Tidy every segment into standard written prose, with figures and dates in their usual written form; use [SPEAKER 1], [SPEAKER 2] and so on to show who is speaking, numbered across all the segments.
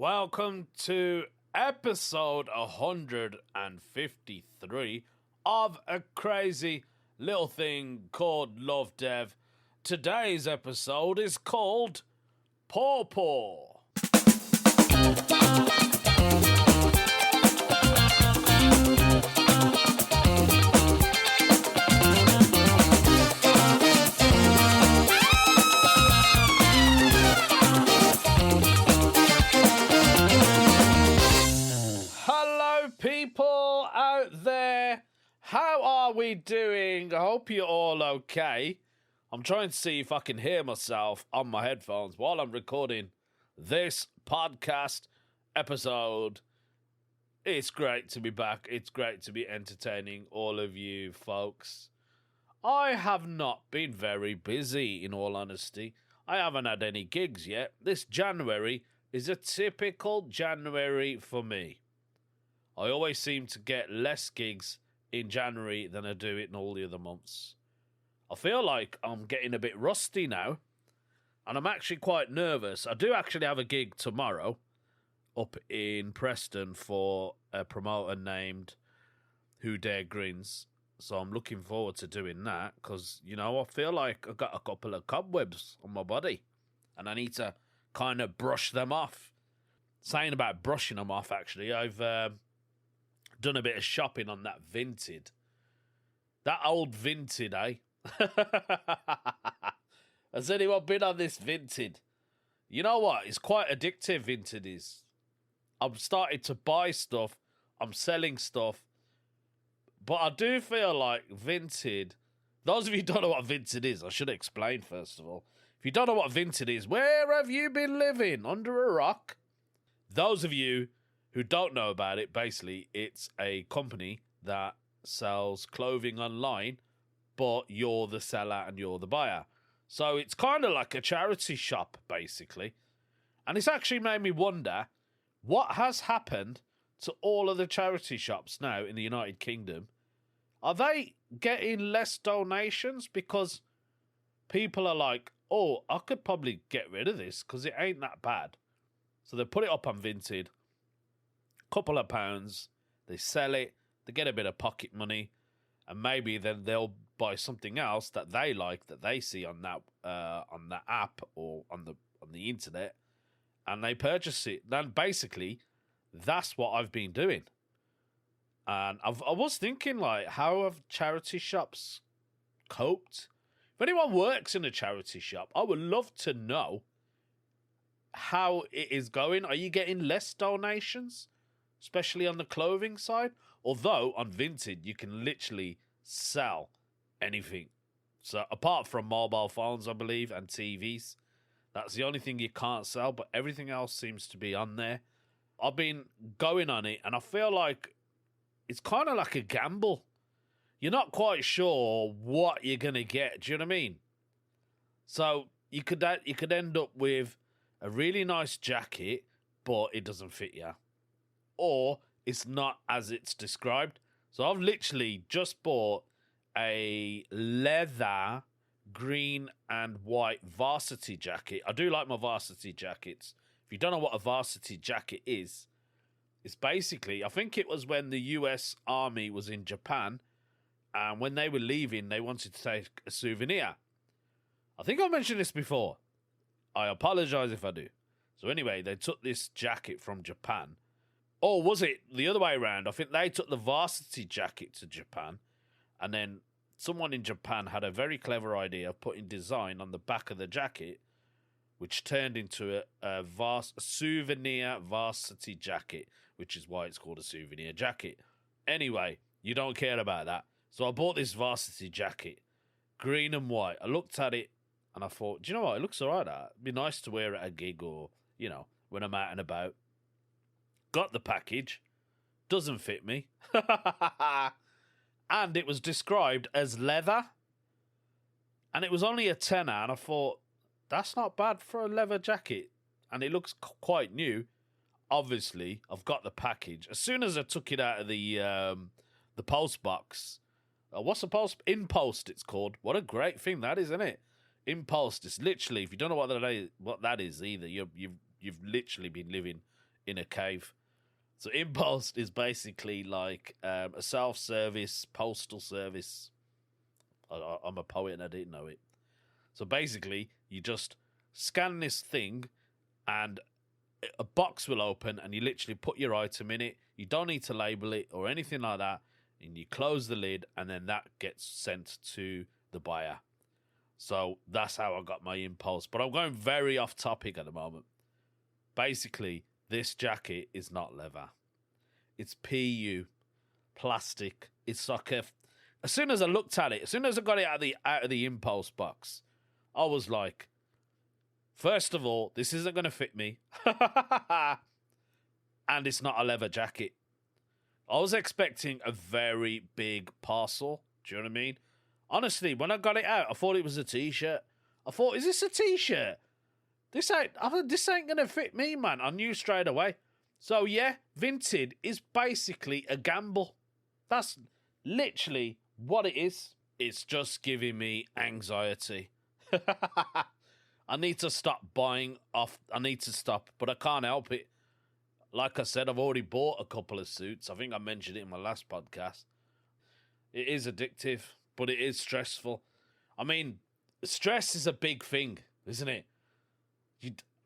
[SPEAKER 1] Welcome to episode 153 of a crazy little thing called Lovdev. Today's episode is called Paw Paw. People out there, how are we doing? I hope you're all okay. I'm trying to see if I can hear myself on my headphones while I'm recording this podcast episode. It's great to be back. It's great to be entertaining all of you folks. I have not been very busy, in all honesty. I haven't had any gigs yet. This January is a typical January for me. I always seem to get less gigs in January than I do in all the other months. I feel like I'm getting a bit rusty now, and I'm actually quite nervous. I do actually have a gig tomorrow up in Preston for a promoter named Who Dare Grins. So I'm looking forward to doing that because, I feel like I've got a couple of cobwebs on my body and I need to kind of brush them off. Saying about brushing them off, actually, I've done a bit of shopping on that Vinted. That old Vinted, eh? Has anyone been on this Vinted? You know what? It's quite addictive, Vinted is. I'm starting to buy stuff. I'm selling stuff. But I do feel like Vinted... Those of you who don't know what Vinted is, I should explain first of all. If you don't know what Vinted is, where have you been living? Under a rock? Those of you who don't know about it, basically, it's a company that sells clothing online, but you're the seller and you're the buyer. So it's kind of like a charity shop, basically. And it's actually made me wonder, what has happened to all of the charity shops now in the United Kingdom? Are they getting less donations? Because people are like, oh, I could probably get rid of this because it ain't that bad. So they put it up on Vinted. Couple of pounds, they sell it, they get a bit of pocket money, and maybe then they'll buy something else that they like, that they see on that app or on the internet, and they purchase it. Then basically, that's what I've been doing. And I was thinking, like, how have charity shops coped? If anyone works in a charity shop, I would love to know how it is going. Are you getting less donations? Especially on the clothing side. Although on Vinted, you can literally sell anything. So apart from mobile phones, I believe, and TVs, that's the only thing you can't sell. But everything else seems to be on there. I've been going on it, and I feel like it's kind of like a gamble. You're not quite sure what you're going to get. Do you know what I mean? So you could end up with a really nice jacket, but it doesn't fit you. Or it's not as it's described. So I've literally just bought a leather green and white varsity jacket. I do like my varsity jackets. If you don't know what a varsity jacket is, it's basically, I think it was when the US Army was in Japan, and when they were leaving, they wanted to take a souvenir. I think I've mentioned this before. I apologize if I do. So anyway, they took this jacket from Japan. Or was it the other way around? I think they took the varsity jacket to Japan, and then someone in Japan had a very clever idea of putting design on the back of the jacket, which turned into a souvenir varsity jacket, which is why it's called a souvenir jacket. Anyway, you don't care about that. So I bought this varsity jacket, green and white. I looked at it, and I thought, do you know what? It looks all right. It'd be nice to wear at a gig or, when I'm out and about. Got the package, doesn't fit me, and it was described as leather, and it was only a tenner, and I thought, that's not bad for a leather jacket, and it looks quite new. Obviously, I've got the package. As soon as I took it out of the post box, what's a post? In post, it's called. What a great thing that is, isn't it? In post, it's literally, if you don't know what that is either, you've literally been living in a cave. So Impost is basically like a self-service postal service. I'm a poet and I didn't know it. So basically, you just scan this thing and a box will open and you literally put your item in it. You don't need to label it or anything like that. And you close the lid and then that gets sent to the buyer. So that's how I got my Impulse. But I'm going very off topic at the moment. Basically, this jacket is not leather. It's PU, plastic. It's like as soon as I looked at it, as soon as I got it out of the Impulse box, I was like, first of all, this isn't going to fit me. And it's not a leather jacket. I was expecting a very big parcel. Do you know what I mean? Honestly, when I got it out, I thought it was a t-shirt. I thought, is this a t-shirt? This ain't gonna fit me, man. I knew straight away. So yeah, Vinted is basically a gamble. That's literally what it is. It's just giving me anxiety. I need to stop buying off. I need to stop, but I can't help it. Like I said, I've already bought a couple of suits. I think I mentioned it in my last podcast. It is addictive, but it is stressful. I mean, stress is a big thing, isn't it?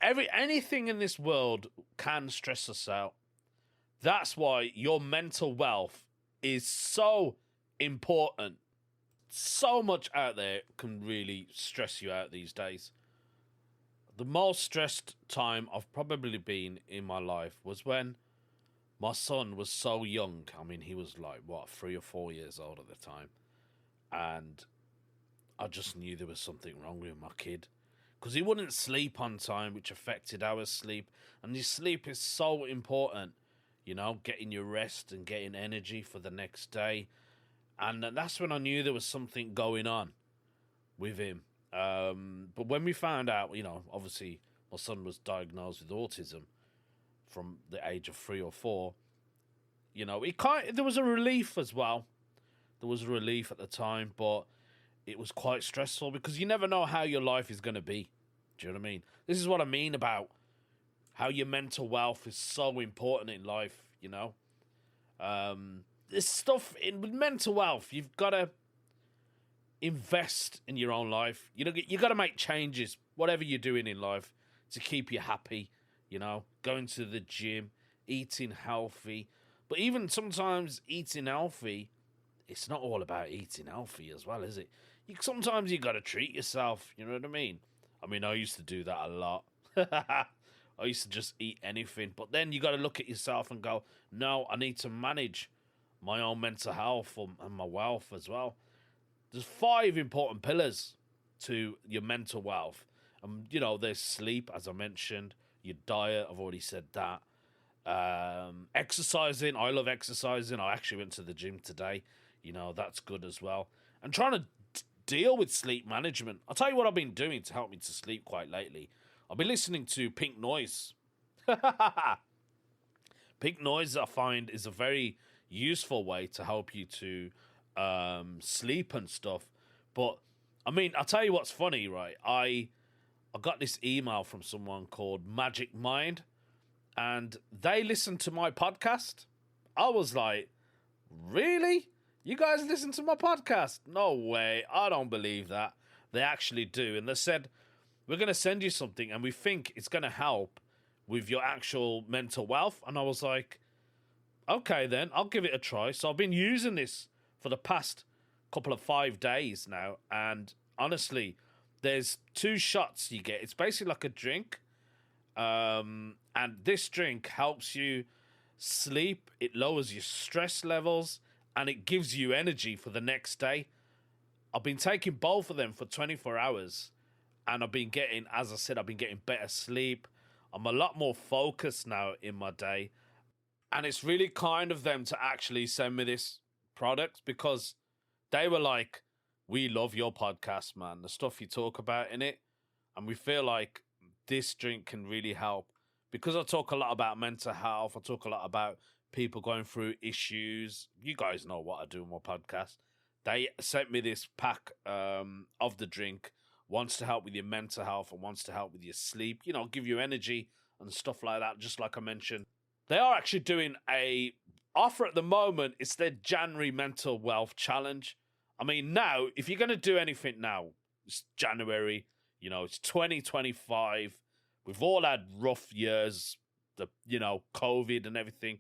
[SPEAKER 1] Anything in this world can stress us out. That's why your mental wealth is so important. So much out there can really stress you out these days. The most stressed time I've probably been in my life was when my son was so young. I mean, he was like, 3 or 4 years old at the time. And I just knew there was something wrong with my kid. Because he wouldn't sleep on time, which affected our sleep. And your sleep is so important. You know, getting your rest and getting energy for the next day. And that's when I knew there was something going on with him. But when we found out, you know, obviously my son was diagnosed with autism from the age of 3 or 4, you know, there was a relief as well. There was a relief at the time, but it was quite stressful because you never know how your life is going to be. Do you know what I mean? This is what I mean about how your mental wealth is so important in life, you know? This stuff with mental wealth, you've got to invest in your own life. You know, you got to make changes, whatever you're doing in life, to keep you happy. You know, going to the gym, eating healthy. But even sometimes eating healthy, it's not all about eating healthy as well, is it? Sometimes you got to treat yourself. You know what I mean? I mean, I used to do that a lot. I used to just eat anything. But then you got to look at yourself and go, no, I need to manage my own mental health and my wealth as well. There's 5 important pillars to your mental wealth. You know, there's sleep, as I mentioned. Your diet, I've already said that. Exercising, I love exercising. I actually went to the gym today. You know, that's good as well. And trying to deal with sleep management. I'll tell you what I've been doing to help me to sleep quite lately. I've been listening to pink noise. Pink noise, I find, is a very useful way to help you to sleep and stuff. But I mean, I'll tell you what's funny, right? I got this email from someone called Magic Mind, and they listened to my podcast. I was like, really? You guys listen to my podcast? No way. I don't believe that. They actually do. And they said, we're going to send you something and we think it's going to help with your actual mental wealth. And I was like, okay, then I'll give it a try. So I've been using this for the past couple of 5 days now. And honestly, there's 2 shots you get. It's basically like a drink. And this drink helps you sleep. It lowers your stress levels and it gives you energy for the next day. I've been taking both of them for 24 hours. And I've been getting, as I said, I've been getting better sleep. I'm a lot more focused now in my day. And it's really kind of them to actually send me this product because they were like, we love your podcast, man. The stuff you talk about in it. And we feel like this drink can really help. Because I talk a lot about mental health. I talk a lot about people going through issues. You guys know what I do in my podcast. They sent me this pack of the drink. Wants to help with your mental health and wants to help with your sleep. You know, give you energy and stuff like that, just like I mentioned. They are actually doing a offer at the moment. It's their January Mental Wealth Challenge. I mean, now, if you're going to do anything now, it's January, it's 2025. We've all had rough years, COVID and everything.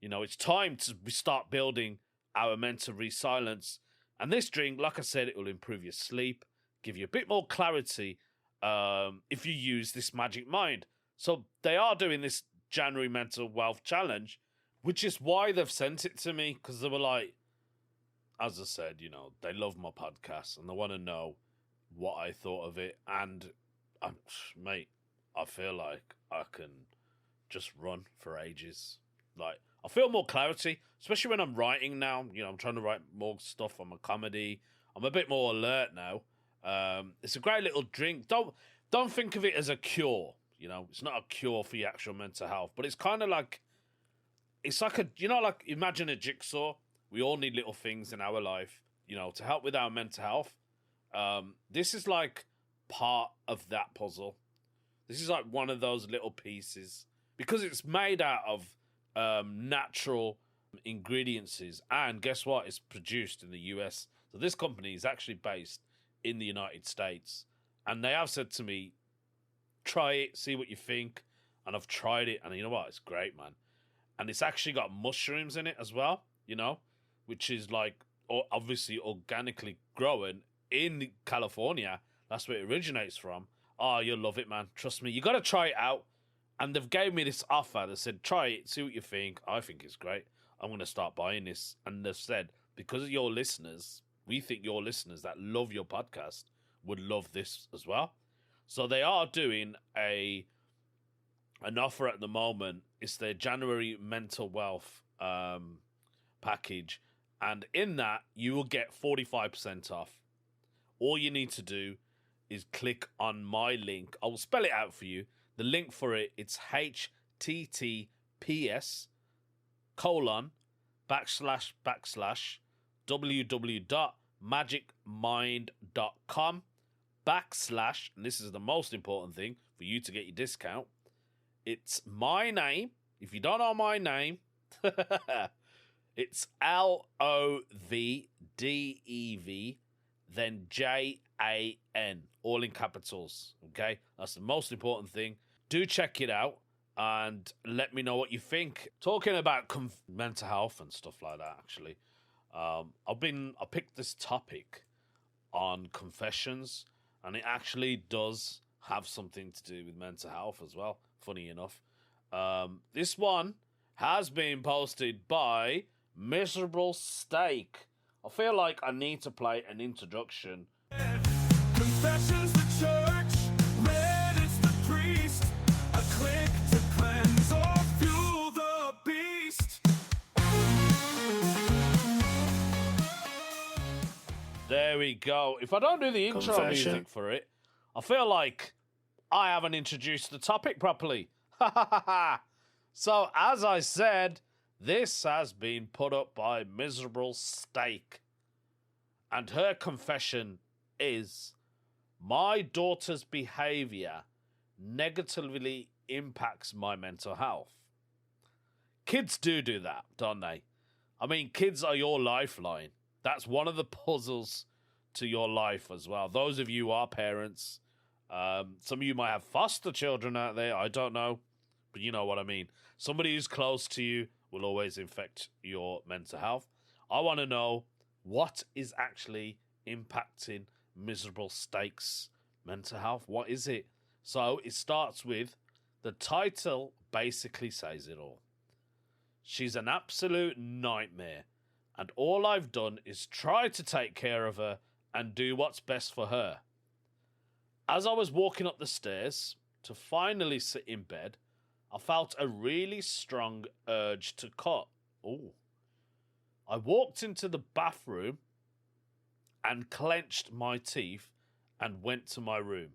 [SPEAKER 1] It's time to start building our mental resilience. And this drink, like I said, it will improve your sleep, give you a bit more clarity if you use this magic mind. So they are doing this January Mental Wealth Challenge, which is why they've sent it to me, because they were like, as I said, they love my podcast and they want to know what I thought of it. And, mate, I feel like I can just run for ages. Like, I feel more clarity, especially when I'm writing now. I'm trying to write more stuff on my comedy. I'm a bit more alert now. It's a great little drink. Don't think of it as a cure. It's not a cure for your actual mental health, but it's kind of like, it's like like imagine a jigsaw. We all need little things in our life, to help with our mental health. This is like part of that puzzle. This is like one of those little pieces because it's made out of natural ingredients, and guess what? It's produced in the US. So this company is actually based in the United States, and they have said to me, try it, see what you think. And I've tried it, and you know what? It's great, man. And it's actually got mushrooms in it as well, which is like obviously organically grown in California. That's where it originates from. Oh, you'll love it, man. Trust me. You got to try it out. And they've gave me this offer. They said, try it, see what you think. I think it's great. I'm going to start buying this. And they've said, because of your listeners, we think your listeners that love your podcast would love this as well. So they are doing an offer at the moment. It's their January Mental Wealth package. And in that, you will get 45% off. All you need to do is click on my link. I will spell it out for you. The link for it, it's https://www.magicmind.com/ and this is the most important thing for you to get your discount. It's my name. If you don't know my name, it's LOVDEV, then JAN, all in capitals. Okay, that's the most important thing. Do check it out and let me know what you think. Talking about mental health and stuff like that, actually, I picked this topic on confessions, and it actually does have something to do with mental health as well. Funny enough, this one has been posted by Miserable Steak. I feel like I need to play an introduction.
[SPEAKER 2] Confessions the church, red it's the priest, a click to cleanse or fuel the beast.
[SPEAKER 1] There we go. If I don't do the intro music for it, I feel like I haven't introduced the topic properly. So, as I said, this has been put up by Miserable Steak. And her confession is, my daughter's behavior negatively impacts my mental health. Kids do that, don't they? I mean, kids are your lifeline. That's one of the puzzles to your life as well. Those of you who are parents, some of you might have foster children out there. I don't know, but you know what I mean. Somebody who's close to you will always affect your mental health. I want to know what is actually impacting Miserable Steak's mental health. What is it? So it starts with, the title basically says it all. She's an absolute nightmare, and all I've done is try to take care of her and do what's best for her. As I was walking up the stairs to finally sit in bed, I felt a really strong urge to cut. Ooh. I walked into the bathroom and clenched my teeth and went to my room.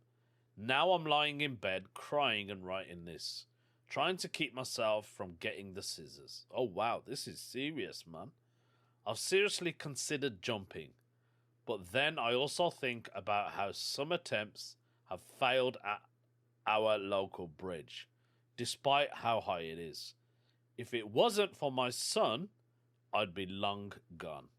[SPEAKER 1] Now I'm lying in bed crying and writing this, trying to keep myself from getting the scissors. Oh wow, this is serious, man. I've seriously considered jumping, but then I also think about how some attempts have failed at our local bridge. despite how high it is. If it wasn't for my son, I'd be long gone.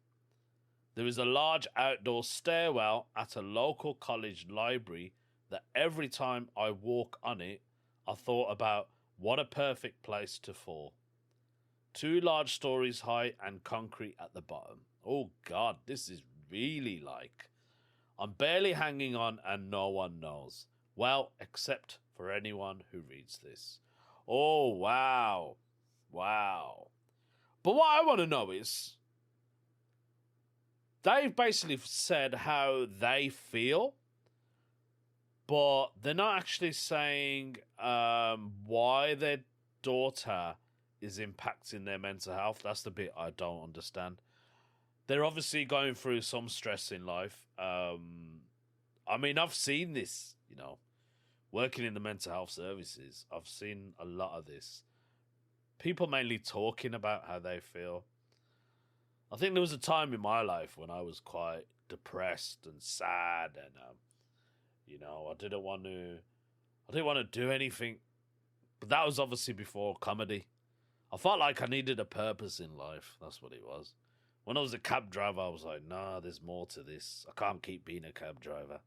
[SPEAKER 1] There is a large outdoor stairwell at a local college library that every time I walk on it, I thought about what a perfect place to fall. 2 large stories high and concrete at the bottom. Oh God, this is really like... I'm barely hanging on and no one knows. Well, except for anyone who reads this. Oh, wow. Wow. But what I want to know is, they've basically said how they feel, but they're not actually saying why their daughter is impacting their mental health. That's the bit I don't understand. They're obviously going through some stress in life. I mean, I've seen this, working in the mental health services. I've seen a lot of this. People mainly talking about how they feel. I think there was a time in my life when I was quite depressed and sad, and I didn't want to do anything. But that was obviously before comedy. I felt like I needed a purpose in life. That's what it was. When I was a cab driver, I was like, nah, there's more to this. I can't keep being a cab driver.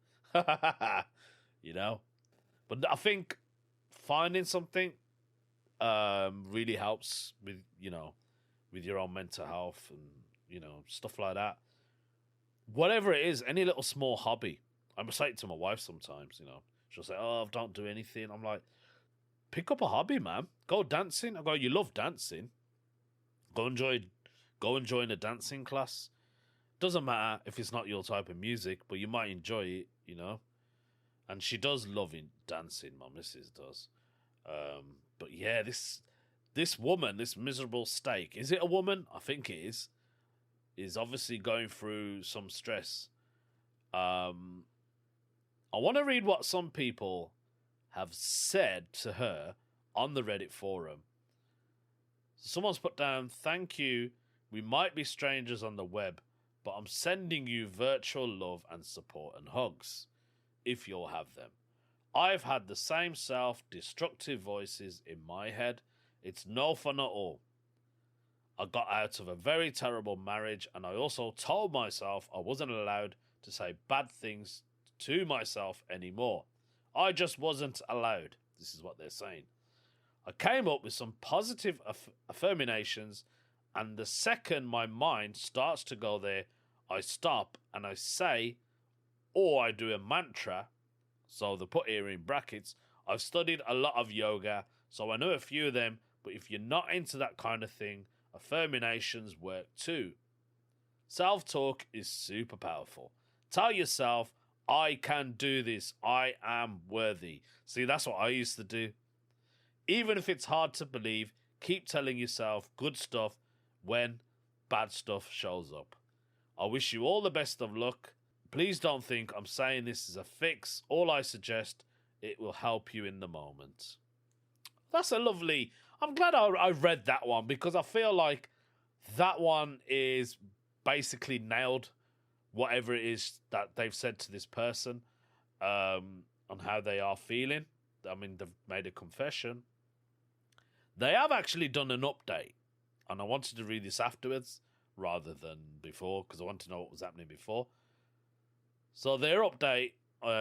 [SPEAKER 1] But I think finding something really helps with your own mental health and stuff like that. Whatever it is, any little small hobby. I say it to my wife sometimes. She'll say, "Oh, I don't do anything." I'm like, pick up a hobby, man. Go dancing. I go, you love dancing. Go enjoy a dancing class. Doesn't matter if it's not your type of music, but you might enjoy it. And she does love dancing. My missus does. But yeah, this woman, this miserable steak, is it a woman? I think it is obviously going through some stress. I want to read what some people have said to her on the Reddit forum. So someone's put down, "Thank you. We might be strangers on the web, but I'm sending you virtual love and support and hugs, if you'll have them. I've had the same self-destructive voices in my head. It's no fun at all. I got out of a very terrible marriage, and I also told myself I wasn't allowed to say bad things to myself anymore. I just wasn't allowed." This is what they're saying. "I came up with some positive affirmations, and the second my mind starts to go there, I stop and I say, or I do a mantra." So they put here in brackets, "I've studied a lot of yoga, so I know a few of them, but if you're not into that kind of thing, affirmations work too. Self-talk is super powerful. Tell yourself, I can do this. I am worthy." See, that's what I used to do. "Even if it's hard to believe, keep telling yourself good stuff when bad stuff shows up. I wish you all the best of luck. Please don't think I'm saying this is a fix. All I suggest, it will help you in the moment." That's a lovely... I'm glad I read that one, because I feel like that one is basically nailed whatever it is that they've said to this person on how they are feeling. I mean, they've made a confession. They have actually done an update, and I wanted to read this afterwards rather than before, because I want to know what was happening before. So their update,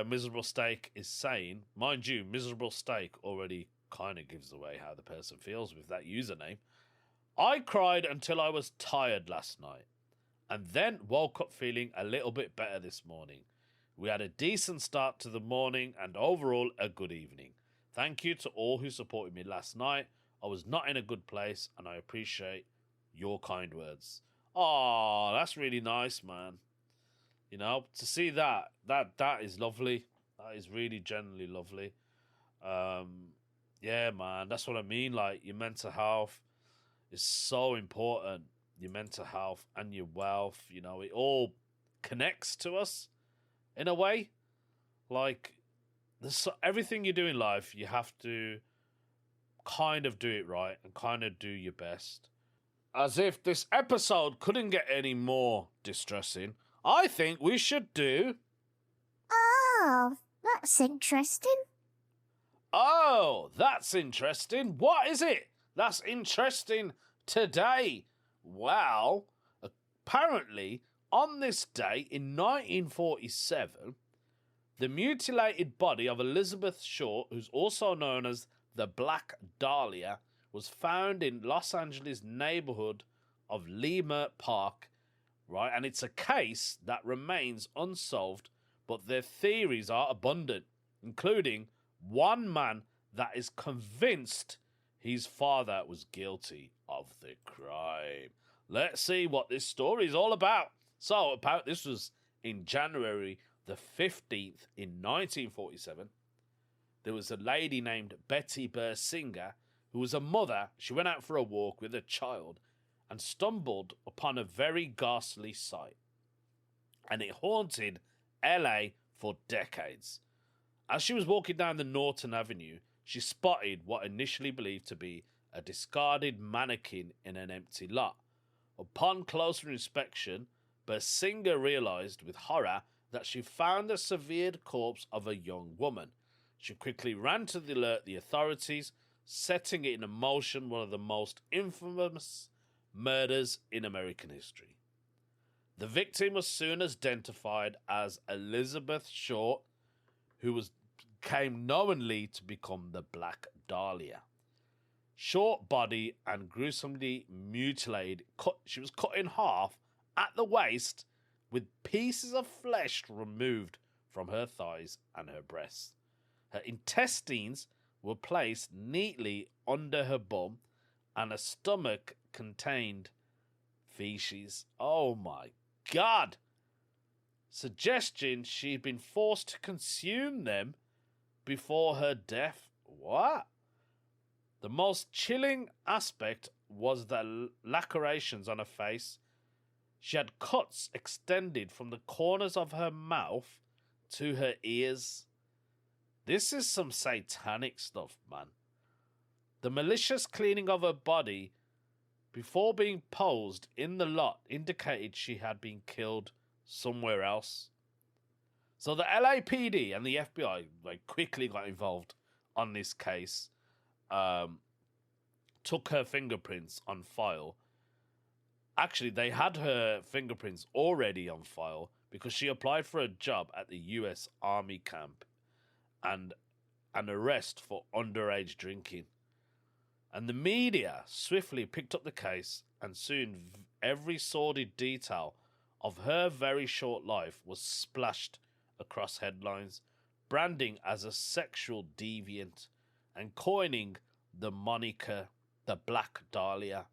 [SPEAKER 1] Miserable Steak, is saying, mind you, Miserable Steak already kind of gives away how the person feels with that username. "I cried until I was tired last night, and then woke up feeling a little bit better this morning. We had a decent start to the morning and overall a good evening. Thank you to all who supported me last night. I was not in a good place, and I appreciate your kind words." Oh, that's really nice, man. To see that is lovely. That is really genuinely lovely. Yeah, man, that's what I mean. Like, your mental health is so important. Your mental health and your wealth, it all connects to us in a way. Like, everything you do in life, you have to kind of do it right and kind of do your best. As if this episode couldn't get any more distressing, I think we should do...
[SPEAKER 3] Oh, that's interesting.
[SPEAKER 1] Oh, that's interesting. What is it that's interesting today? Well, apparently, on this day in 1947, the mutilated body of Elizabeth Short, who's also known as the Black Dahlia, was found in Los Angeles neighborhood of Leimert Park, right? And it's a case that remains unsolved, but their theories are abundant, including one man that is convinced his father was guilty of the crime. Let's see what this story is all about. So, this was in January the 15th in 1947. There was a lady named Betty Bersinger who was a mother. She went out for a walk with a child and stumbled upon a very ghastly sight. And it haunted LA for decades. As she was walking down the Norton Avenue, she spotted what initially believed to be a discarded mannequin in an empty lot. Upon closer inspection, Bersinger realized with horror that she found the severed corpse of a young woman. She quickly ran to alert the authorities, setting it in motion one of the most infamous murders in American history. The victim was soon identified as Elizabeth Short, who came knowingly to become the Black Dahlia. Short body and gruesomely mutilated, she was cut in half at the waist with pieces of flesh removed from her thighs and her breasts. Her intestines were placed neatly under her bum, and her stomach contained feces. Oh my God! Suggesting she'd been forced to consume them before her death. What? The most chilling aspect was the lacerations on her face. She had cuts extended from the corners of her mouth to her ears. This is some satanic stuff, man. The malicious cleaning of her body before being posed in the lot indicated she had been killed somewhere else. So the LAPD and the FBI quickly got involved on this case, took her fingerprints on file. Actually, they had her fingerprints already on file because she applied for a job at the US Army camp and an arrest for underage drinking. And the media swiftly picked up the case, and soon every sordid detail of her very short life was splashed across headlines, branding as a sexual deviant and coining the moniker the Black Dahlia,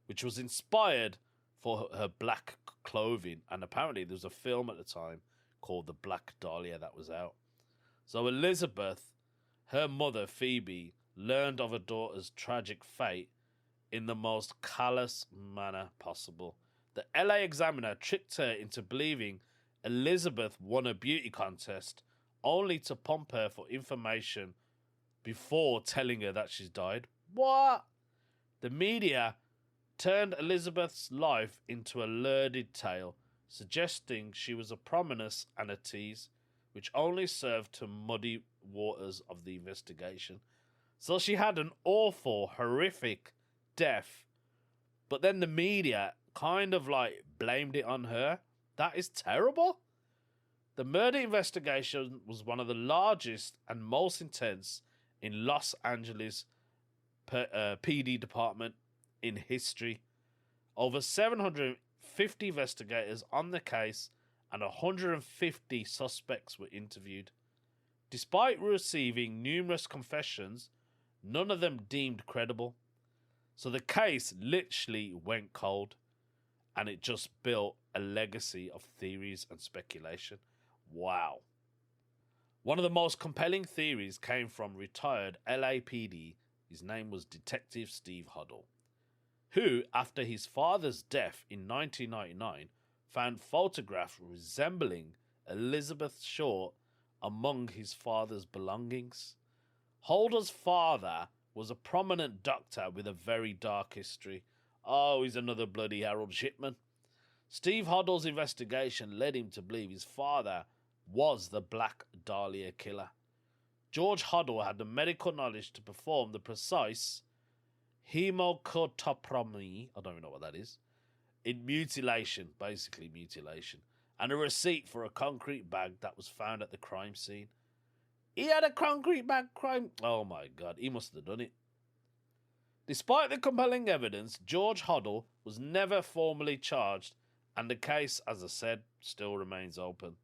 [SPEAKER 1] which was inspired for her black clothing. And apparently there was a film at the time called The Black Dahlia that was out. So Elizabeth, her mother Phoebe, learned of her daughter's tragic fate in the most callous manner possible. The LA Examiner tricked her into believing Elizabeth won a beauty contest only to pump her for information before telling her that she's died. What? The media turned Elizabeth's life into a lurid tale, suggesting she was a prominence and a tease, which only served to muddy waters of the investigation. So she had an awful, horrific death, but then the media kind of blamed it on her. That is terrible. The murder investigation was one of the largest and most intense in Los Angeles PD department in history. Over 750 investigators on the case and 150 suspects were interviewed. Despite receiving numerous confessions, none of them deemed credible. So the case literally went cold, and it just built a legacy of theories and speculation. Wow. One of the most compelling theories came from retired LAPD. His name was Detective Steve Huddle, who, after his father's death in 1999, found photographs resembling Elizabeth Short among his father's belongings. Huddle's father was a prominent doctor with a very dark history. Oh, he's another bloody Harold Shipman. Steve Huddle's investigation led him to believe his father was the Black Dahlia killer. George Hoddle had the medical knowledge to perform the precise hemocotopomy, I don't even know what that is, in mutilation, basically mutilation, and a receipt for a concrete bag that was found at the crime scene. He had a concrete bag crime. Oh my God, he must have done it. Despite the compelling evidence, George Hoddle was never formally charged, and the case, as I said, still remains open.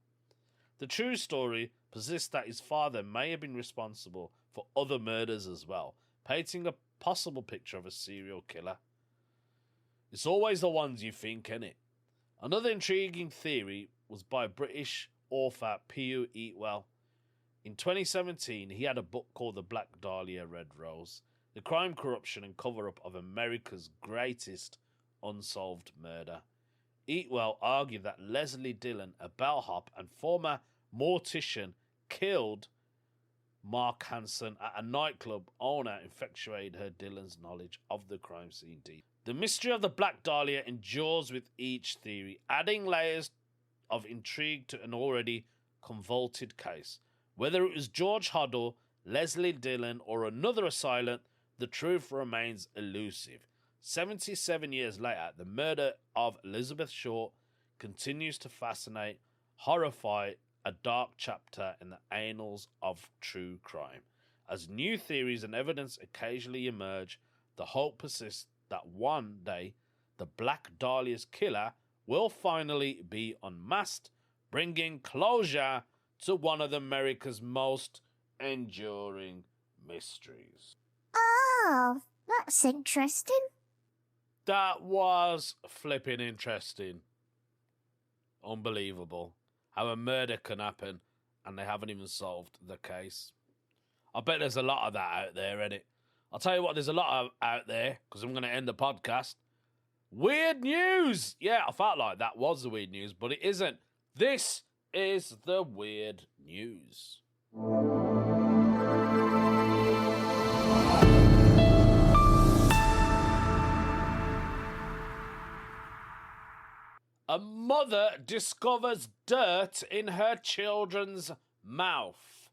[SPEAKER 1] The true story persists that his father may have been responsible for other murders as well, painting a possible picture of a serial killer. It's always the ones you think, innit? Another intriguing theory was by British author P.U. Eatwell. In 2017, he had a book called The Black Dahlia Red Rose, the crime, corruption and cover-up of America's greatest unsolved murder. Eatwell argued that Leslie Dillon, a bellhop and former mortician, killed Mark Hansen at a nightclub owner, infatuated her Dillon's knowledge of the crime scene deep. The mystery of the Black Dahlia endures with each theory, adding layers of intrigue to an already convoluted case. Whether it was George Hoddle, Leslie Dillon, or another assailant, the truth remains elusive. 77 years later, the murder of Elizabeth Short continues to fascinate, horrify, a dark chapter in the annals of true crime. As new theories and evidence occasionally emerge, the hope persists that one day the Black Dahlia's killer will finally be unmasked, bringing closure to one of America's most enduring mysteries.
[SPEAKER 3] Oh, that's interesting.
[SPEAKER 1] That was flipping interesting. Unbelievable. How a murder can happen and they haven't even solved the case. I bet there's a lot of that out there, innit? I'll tell you what, there's a lot of out there, because I'm going to end the podcast. Weird news! Yeah, I felt like that was the weird news, but it isn't. This is the weird news. A mother discovers dirt in her children's mouth,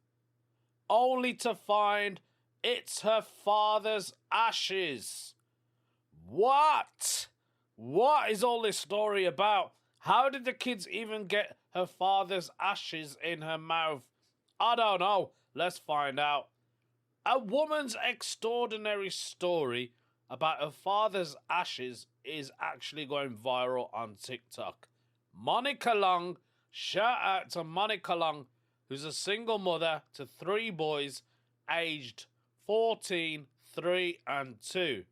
[SPEAKER 1] only to find it's her father's ashes. What? What is all this story about? How did the kids even get her father's ashes in her mouth? I don't know. Let's find out. A woman's extraordinary story about her father's ashes is actually going viral on TikTok. Monica Long, shout out to Monica Long, who's a single mother to 3 boys aged 14, 3 and 2.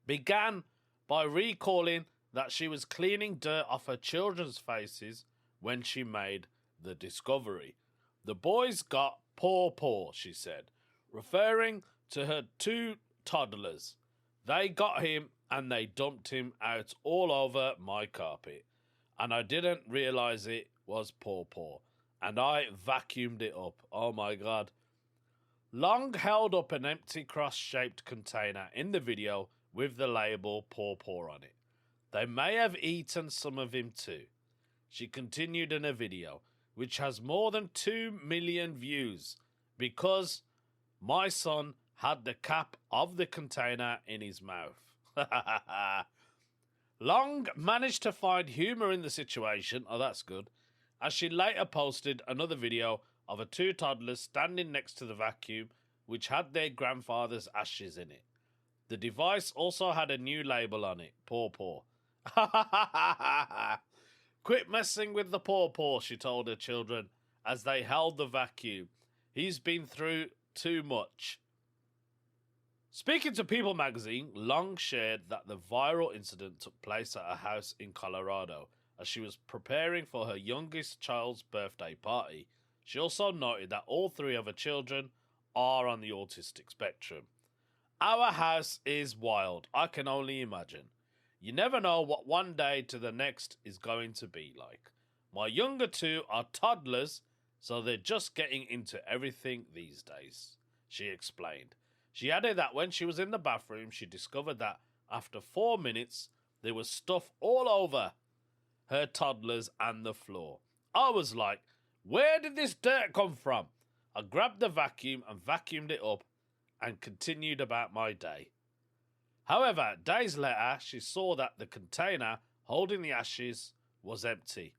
[SPEAKER 1] Began by recalling that she was cleaning dirt off her children's faces when she made the discovery. The boys got Paw Paw, she said, referring to her 2 toddlers. They got him and they dumped him out all over my carpet. And I didn't realise it was Paw Paw. And I vacuumed it up. Oh my God. Long held up an empty cross-shaped container in the video with the label Paw Paw on it. They may have eaten some of him too. She continued in a video, which has more than 2 million views, because my son had the cap of the container in his mouth. Long managed to find humour in the situation, oh that's good, as she later posted another video of her 2 toddlers standing next to the vacuum, which had their grandfather's ashes in it. The device also had a new label on it, Paw Paw. Quit messing with the Paw Paw, she told her children as they held the vacuum. He's been through too much. Speaking to People magazine, Long shared that the viral incident took place at a house in Colorado as she was preparing for her youngest child's birthday party. She also noted that all 3 of her children are on the autistic spectrum. Our house is wild, I can only imagine. You never know what one day to the next is going to be like. My younger 2 are toddlers, so they're just getting into everything these days, she explained. She added that when she was in the bathroom, she discovered that after 4 minutes, there was stuff all over her toddlers and the floor. I was like, where did this dirt come from? I grabbed the vacuum and vacuumed it up and continued about my day. However, days later, she saw that the container holding the ashes was empty.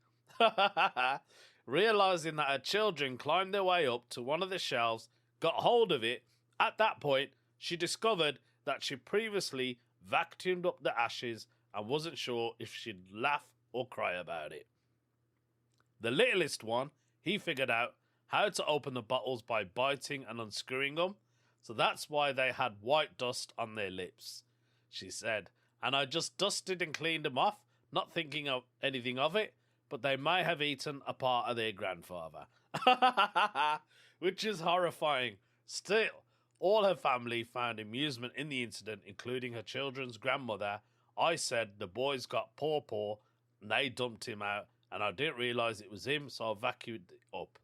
[SPEAKER 1] Realizing that her children climbed their way up to one of the shelves, got hold of it, at that point, she discovered that she previously vacuumed up the ashes and wasn't sure if she'd laugh or cry about it. The littlest one, he figured out how to open the bottles by biting and unscrewing them, so that's why they had white dust on their lips, she said. And I just dusted and cleaned them off, not thinking of anything of it, but they may have eaten a part of their grandfather. Which is horrifying. Still, all her family found amusement in the incident, including her children's grandmother. I said the boys got Paw Paw and they dumped him out, and I didn't realise it was him, so I vacuumed it up.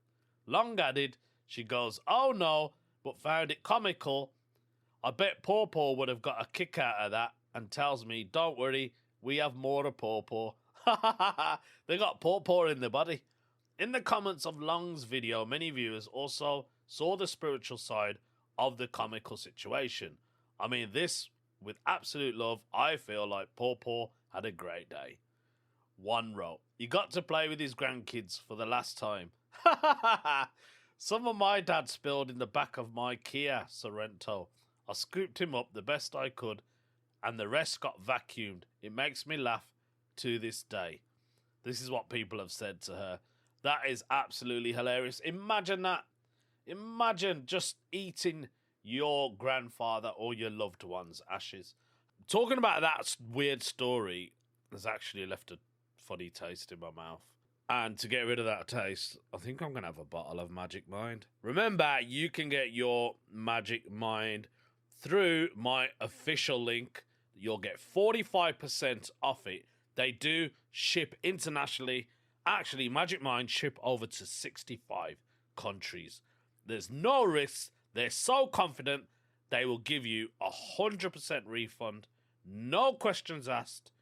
[SPEAKER 1] Long added, she goes, "Oh no," but found it comical. I bet Paw Paw would have got a kick out of that, and tells me, "Don't worry, we have more of Paw Paw." They got Paw Paw in their body. In the comments of Long's video, many viewers also saw the spiritual side of the comical situation. I mean, this, with absolute love, I feel like Paw Paw had a great day. One wrote, "He got to play with his grandkids for the last time." Some of my dad spilled in the back of my Kia Sorento. I scooped him up the best I could, and the rest got vacuumed. It makes me laugh to this day. This is what people have said to her. That is absolutely hilarious. Imagine that. Imagine just eating your grandfather or your loved one's ashes. Talking about that weird story has actually left a funny taste in my mouth. And to get rid of that taste, I think I'm going to have a bottle of Magic Mind. Remember, you can get your Magic Mind through my official link. You'll get 45% off it. They do ship internationally. Actually, Magic Mind ship over to 65 countries. There's no risks. They're so confident they will give you 100% refund. No questions asked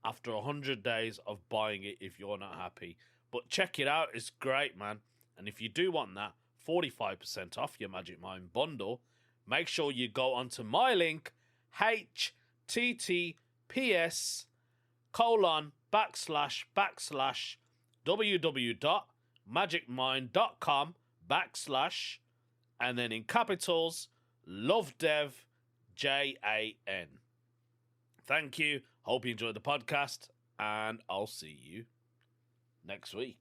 [SPEAKER 1] after 100 days of buying it if you're not happy. But check it out. It's great, man. And if you do want that 45% off your Magic Mind bundle, make sure you go onto my link, https://www.magicmind.com/ and then in capitals, Lovdev, JAN. Thank you. Hope you enjoyed the podcast, and I'll see you next week.